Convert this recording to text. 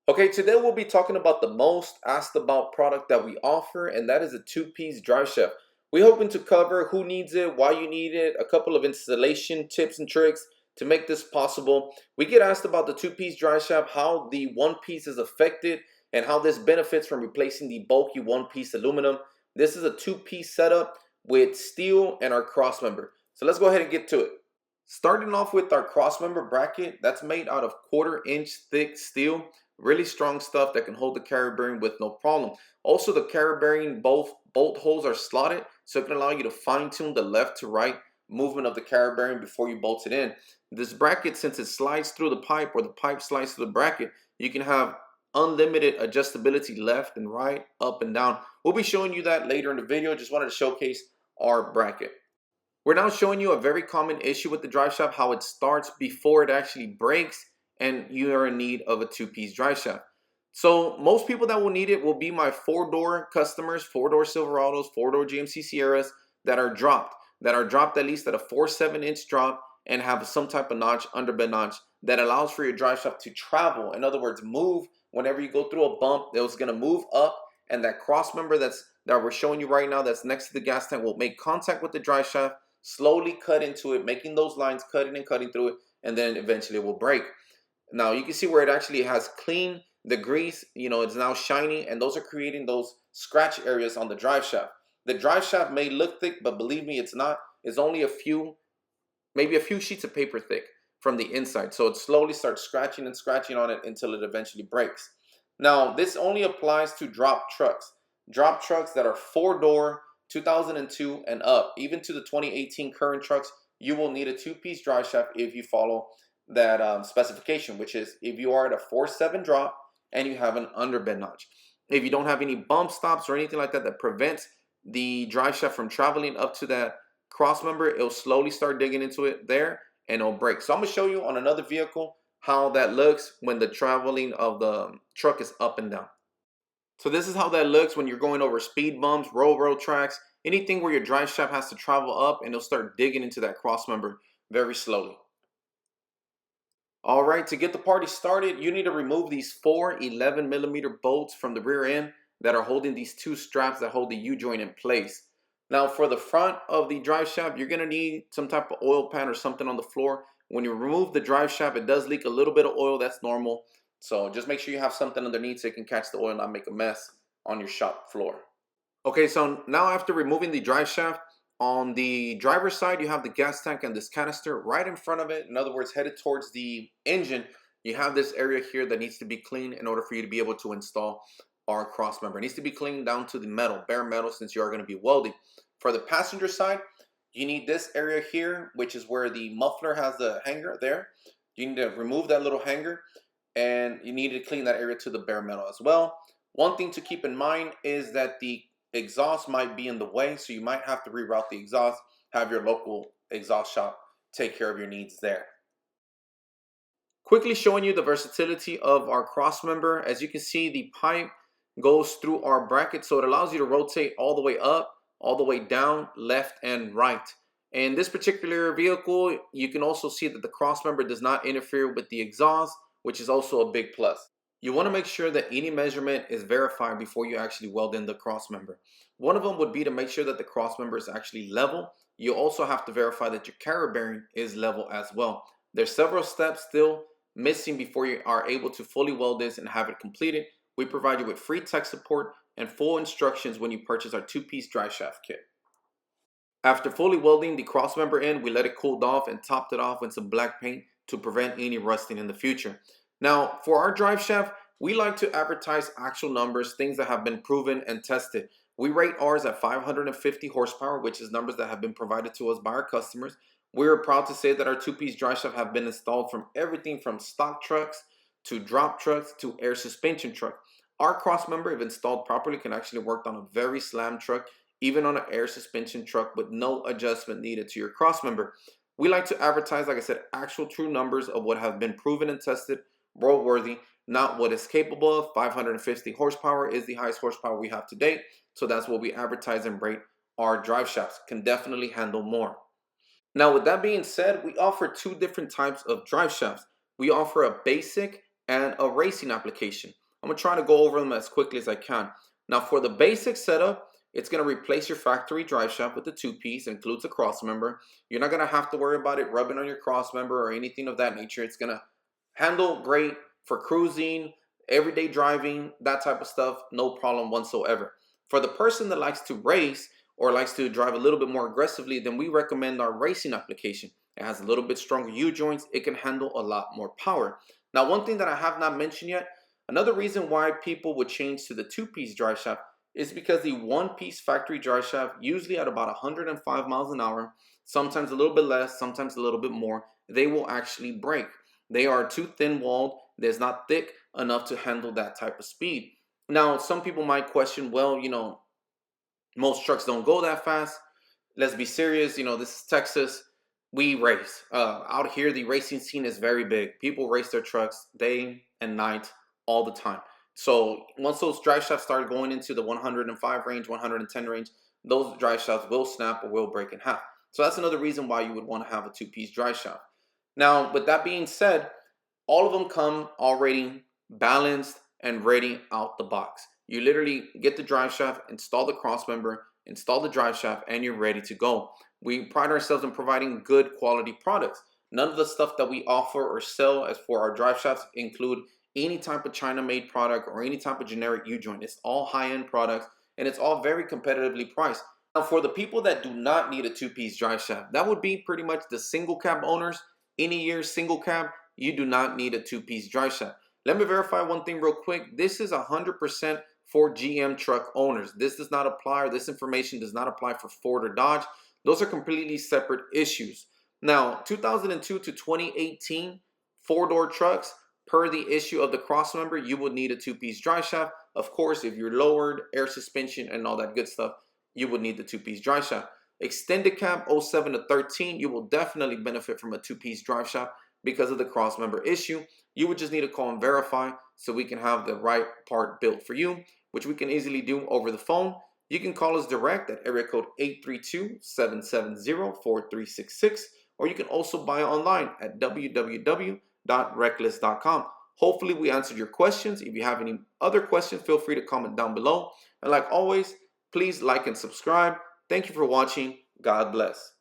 Okay, today we'll be talking about the most asked about product that we offer, and that is a two-piece drive shaft. We're hoping to cover who needs it, why you need it, a couple of installation tips and tricks to make this possible. We get asked about the two-piece drive shaft, how the one piece is affected, and how this benefits from replacing the bulky one-piece aluminum. This is a two-piece setup with steel and our cross member. So let's go ahead and get to it. Starting off with our cross member bracket, that's made out of 1/4 inch thick steel. Really strong stuff that can hold the carrier bearing with no problem. Also, the carrier bearing, both bolt holes are slotted, so it can allow you to fine tune the left to right movement of the carrier bearing before you bolt it in. This bracket, since it slides through the pipe or the pipe slides through the bracket, you can have unlimited adjustability left and right, up and down. We'll be showing you that later in the video. Just wanted to showcase our bracket. We're now showing you a very common issue with the drive shaft, how it starts before it actually breaks and you are in need of a two-piece drive shaft. So most people that will need it will be my four-door customers, four-door Silverados, four-door GMC Sierras that are dropped at least at a 4/7 inch drop and have some type of notch, underbed notch that allows for your drive shaft to travel. In other words, move whenever you go through a bump. It's going to move up, and that cross member that we're showing you right now that's next to the gas tank will make contact with the drive shaft, slowly cut into it, making those lines, cutting and cutting through it, and then eventually it will break. Now you can see where it actually has clean the grease, it's now shiny, and those are creating those scratch areas on the drive shaft. The drive shaft may look thick, but believe me, it's not. It's only maybe a few sheets of paper thick from the inside. So it slowly starts scratching and scratching on it until it eventually breaks. Now, this only applies to drop trucks. Drop trucks that are four-door, 2002 and up, even to the 2018 current trucks, you will need a two-piece drive shaft if you follow that specification, which is if you are at a 4/7 drop and you have an underbed notch. If you don't have any bump stops or anything like that that prevents the drive shaft from traveling up to that cross member, it'll slowly start digging into it there and it'll break. So I'm gonna show you on another vehicle how that looks when the traveling of the truck is up and down. So this is how that looks when you're going over speed bumps, road tracks, anything where your drive shaft has to travel up, and it'll start digging into that cross member very slowly. All right, to get the party started, you need to remove these four 11mm bolts from the rear end that are holding these two straps that hold the U-joint in place. Now for the front of the drive shaft, you're gonna need some type of oil pan or something on the floor. When you remove the drive shaft, it does leak a little bit of oil, that's normal. So just make sure you have something underneath so it can catch the oil and not make a mess on your shop floor. Okay, so now after removing the drive shaft, on the driver's side, you have the gas tank and this canister right in front of it. In other words, headed towards the engine, you have this area here that needs to be cleaned in order for you to be able to install our cross member. It needs to be cleaned down to the metal, bare metal, since you are going to be welding. For the passenger side, you need this area here, which is where the muffler has the hanger there. You need to remove that little hanger, and you need to clean that area to the bare metal as well. One thing to keep in mind is that the exhaust might be in the way, so you might have to reroute the exhaust, have your local exhaust shop take care of your needs there. Quickly showing you the versatility of our cross member. As you can see, the pipe goes through our bracket, so it allows you to rotate all the way up, all the way down, left and right. In this particular vehicle, you can also see that the cross member does not interfere with the exhaust, which is also a big plus. You want to make sure that any measurement is verified before you actually weld in the cross member. One of them would be to make sure that the cross member is actually level. You also have to verify that your carrier bearing is level as well. There's several steps still missing before you are able to fully weld this and have it completed. We provide you with free tech support and full instructions when you purchase our two-piece drive shaft kit. After fully welding the cross member in, we let it cool off and topped it off with some black paint to prevent any rusting in the future. Now, for our drive shaft, we like to advertise actual numbers, things that have been proven and tested. We rate ours at 550 horsepower, which is numbers that have been provided to us by our customers. We're proud to say that our two-piece drive shaft have been installed from everything from stock trucks to drop trucks to air suspension truck. Our cross member, if installed properly, can actually work on a very slam truck, even on an air suspension truck with no adjustment needed to your cross member. We like to advertise, like I said, actual true numbers of what have been proven and tested, roadworthy, not what it's capable of. 550 horsepower is the highest horsepower we have to date, so that's what we advertise and rate our drive shafts. Can definitely handle more. Now, with that being said, we offer two different types of drive shafts. We offer a basic and a racing application. I'm going to try to go over them as quickly as I can. Now for the basic setup, it's going to replace your factory drive shaft with the two-piece. It includes a crossmember. You're not going to have to worry about it rubbing on your crossmember or anything of that nature. It's going to handle great for cruising, everyday driving, that type of stuff, no problem whatsoever. For the person that likes to race or likes to drive a little bit more aggressively, then we recommend our racing application. It has a little bit stronger U-joints. It can handle a lot more power. Now, one thing that I have not mentioned yet, another reason why people would change to the two-piece drive shaft is because the one-piece factory drive shaft, usually at about 105 miles an hour, sometimes a little bit less, sometimes a little bit more, they will actually break. They are too thin-walled. There's not thick enough to handle that type of speed. Now, some people might question, well, most trucks don't go that fast. Let's be serious. This is Texas. We race. Out here, the racing scene is very big. People race their trucks day and night all the time. So once those drive shafts start going into the 105 range, 110 range, those drive shafts will snap or will break in half. So that's another reason why you would want to have a two-piece drive shaft. Now, with that being said, all of them come already balanced and ready out the box. You literally get the drive shaft, install the crossmember, install the drive shaft, and you're ready to go. We pride ourselves in providing good quality products. None of the stuff that we offer or sell as for our drive shafts include any type of China-made product or any type of generic U-joint. It's all high-end products, and it's all very competitively priced. Now, for the people that do not need a two-piece drive shaft, that would be pretty much the single cab owners. Any year single cab, you do not need a two-piece drive shaft. Let me verify one thing real quick. This is 100% for GM truck owners. This does not apply, or this information does not apply for Ford or Dodge. Those are completely separate issues. Now, 2002 to 2018, four-door trucks, per the issue of the crossmember, you would need a two-piece drive shaft. Of course, if you're lowered, air suspension, and all that good stuff, you would need the two-piece drive shaft. Extended cab 07 to 13, you will definitely benefit from a two-piece drive shaft because of the crossmember issue. You would just need to call and verify so we can have the right part built for you, which we can easily do over the phone. You can call us direct at area code 832-770-4366, or you can also buy online at www.reklez.com. Hopefully we answered your questions. If you have any other questions, feel free to comment down below. And like always, please like and subscribe. Thank you for watching. God bless.